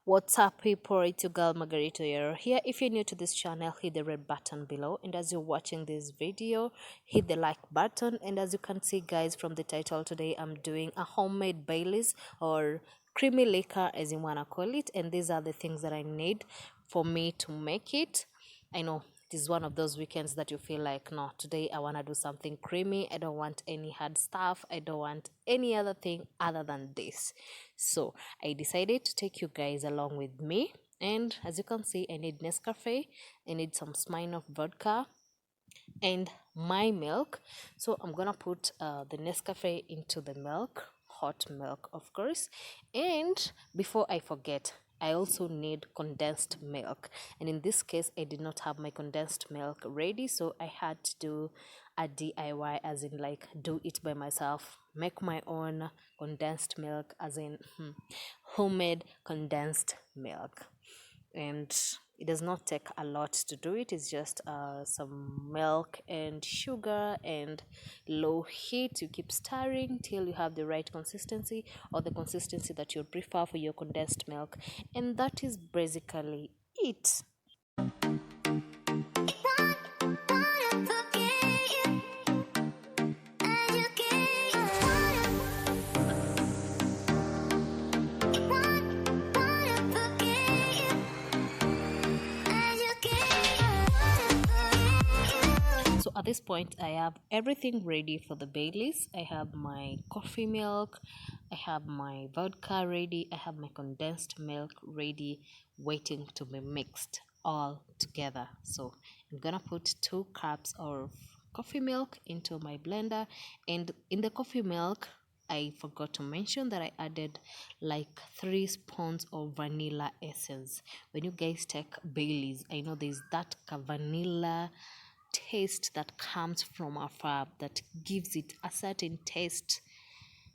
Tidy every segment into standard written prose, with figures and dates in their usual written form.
What's up, people? It's your girl Margarito here. If you're new to this channel, hit the red button below, and as you're watching this video, hit the like button. And as you can see, guys, from the title, today I'm doing a homemade Baileys, or creamy liquor as you wanna call it, and these are the things that I need for me to make it. I know it is one of those weekends that you feel like, no, today I want to do something creamy. I don't want any hard stuff. I don't want any other thing other than this. So I decided to take you guys along with me. And as you can see, I need Nescafe, I need some Smirnoff vodka, and my milk. So I'm gonna put the Nescafe into the milk, hot milk of course. And before I forget, I also need condensed milk, and in this case I did not have my condensed milk ready, so I had to do a DIY, as in like do it by myself, make my own condensed milk, as in homemade condensed milk. And it does not take a lot to do it. It's just some milk and sugar and low heat. You keep stirring till you have the right consistency, or the consistency that you prefer for your condensed milk, and that is basically it. So at this point, I have everything ready for the Baileys. I have my coffee milk, I have my vodka ready, I have my condensed milk ready, waiting to be mixed all together. So I'm gonna put 2 cups of coffee milk into my blender, and in the coffee milk, I forgot to mention that I added like 3 spoons of vanilla essence. When you guys take Baileys, I know there's that vanilla taste that comes from afar that gives it a certain taste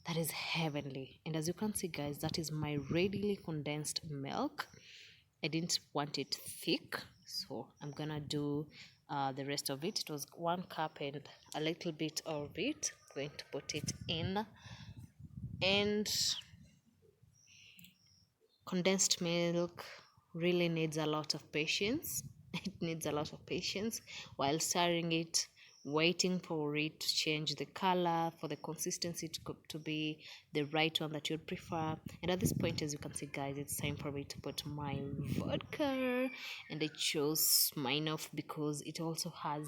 that is heavenly. And as you can see, guys, that is my readily condensed milk. I didn't want it thick, so I'm gonna do the rest of it. It was 1 cup and a little bit of it. I'm going to put it in. And condensed milk really needs a lot of patience. It needs a lot of patience while stirring it, waiting for it to change the color, for the consistency to be the right one that you'd prefer. And at this point, as you can see, guys, it's time for me to put my vodka, and I chose sminorf because it also has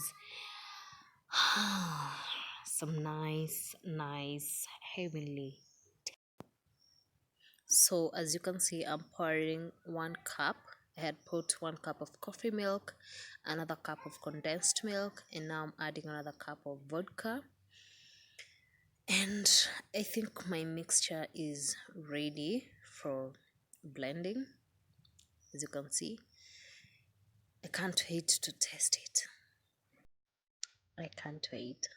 some nice heavenly. So as you can see, I'm pouring 1 cup. I had put 1 cup of coffee milk, another cup of condensed milk, and now I'm adding another cup of vodka. And I think my mixture is ready for blending. As you can see, I can't wait to taste it. I can't wait.